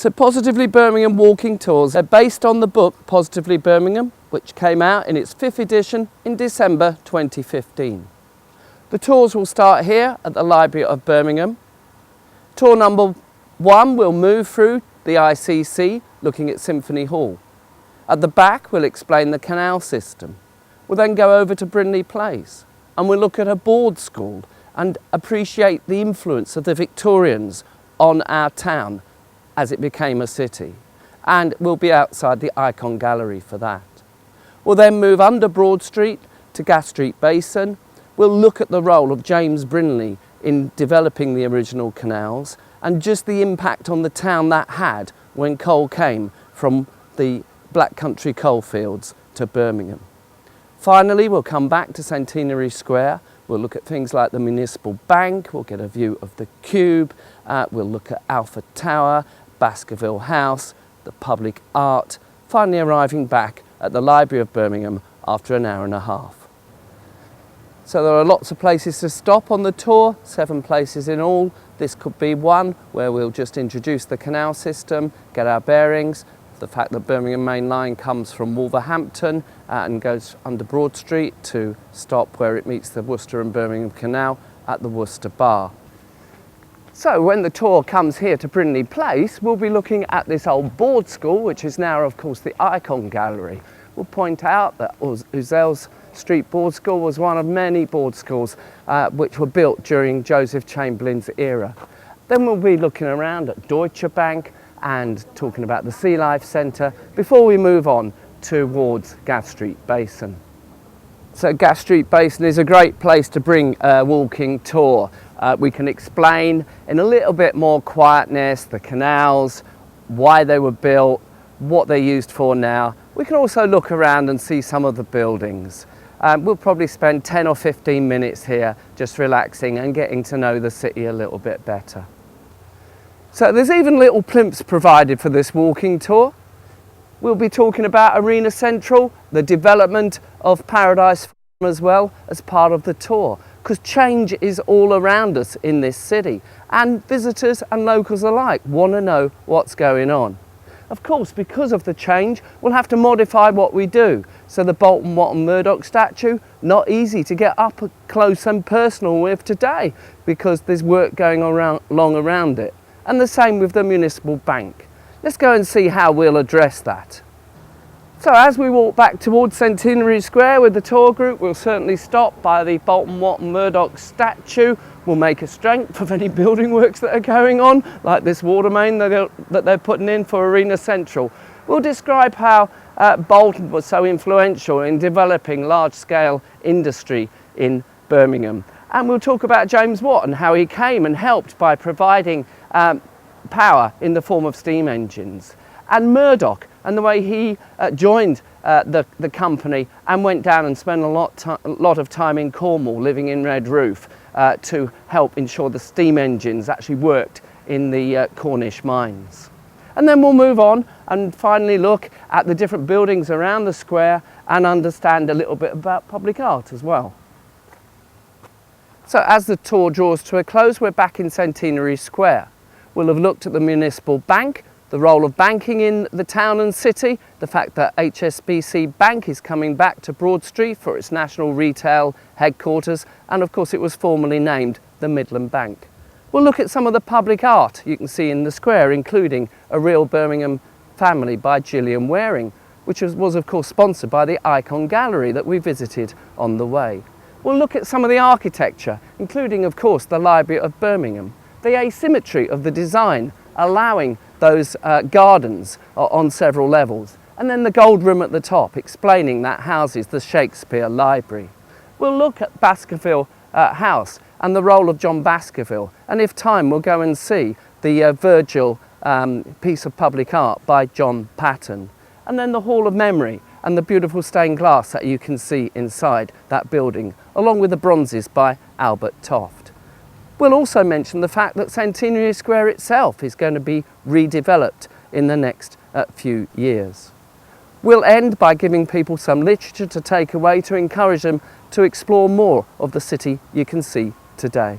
So Positively Birmingham walking tours are based on the book Positively Birmingham, which came out in its 5th edition in December 2015. The tours will start here at the Library of Birmingham. Tour number 1 will move through the ICC, looking at Symphony Hall. At the back we'll explain the canal system. We'll then go over to Brindleyplace and we'll look at a board school and appreciate the influence of the Victorians on our town as it became a city, and we'll be outside the Icon Gallery for that. We'll then move under Broad Street to Gas Street Basin. We'll look at the role of James Brindley in developing the original canals and just the impact on the town that had when coal came from the Black Country coalfields to Birmingham. Finally, we'll come back to Centenary Square. We'll look at things like the Municipal Bank, we'll get a view of the Cube, we'll look at Alpha Tower, Baskerville House, the public art, finally arriving back at the Library of Birmingham after an hour and a half. So there are lots of places to stop on the tour, 7 places in all. This could be one where we'll just introduce the canal system, get our bearings, the fact that Birmingham Main Line comes from Wolverhampton and goes under Broad Street to stop where it meets the Worcester and Birmingham Canal at the Worcester Bar. So when the tour comes here to Brindleyplace, we'll be looking at this old board school, which is now of course the Icon Gallery. We'll point out that Uzell's Street Board School was one of many board schools which were built during Joseph Chamberlain's era. Then we'll be looking around at Deutsche Bank and talking about the Sea Life Centre before we move on towards Gas Street Basin. So Gas Street Basin is a great place to bring a walking tour. We can explain in a little bit more quietness the canals, why they were built, what they're used for now. We can also look around and see some of the buildings. We'll probably spend 10 or 15 minutes here just relaxing and getting to know the city a little bit better. So there's even little plimps provided for this walking tour. We'll be talking about Arena Central, the development of Paradise Farm as well as part of the tour, because change is all around us in this city and visitors and locals alike want to know what's going on. Of course, because of the change, we'll have to modify what we do. So the Bolton Watton Murdoch statue, not easy to get up close and personal with today because there's work going along around it. And the same with the Municipal Bank. Let's go and see how we'll address that. So as we walk back towards Centenary Square with the tour group, we'll certainly stop by the Bolton Watton Murdoch statue. We'll make a strength of any building works that are going on, like this water main that they're putting in for Arena Central. We'll describe how Bolton was so influential in developing large-scale industry in Birmingham. And we'll talk about James Watt and how he came and helped by providing power in the form of steam engines. And Murdoch and the way he joined the company and went down and spent a lot of time in Cornwall living in Red Roof to help ensure the steam engines actually worked in the Cornish mines. And then we'll move on and finally look at the different buildings around the square and understand a little bit about public art as well. So as the tour draws to a close, we're back in Centenary Square. We'll have looked at the Municipal Bank, the role of banking in the town and city, the fact that HSBC Bank is coming back to Broad Street for its national retail headquarters, and of course it was formerly named the Midland Bank. We'll look at some of the public art you can see in the square, including A Real Birmingham Family by Gillian Waring, which was of course sponsored by the Icon Gallery that we visited on the way. We'll look at some of the architecture, including of course the Library of Birmingham, the asymmetry of the design, allowing those gardens on several levels, and then the gold room at the top, explaining that houses the Shakespeare Library. We'll look at Baskerville House and the role of John Baskerville, and if time we'll go and see the Virgil piece of public art by John Patton, and then the Hall of Memory and the beautiful stained glass that you can see inside that building, along with the bronzes by Albert Toft. We'll also mention the fact that Centenary Square itself is going to be redeveloped in the next few years. We'll end by giving people some literature to take away to encourage them to explore more of the city you can see today.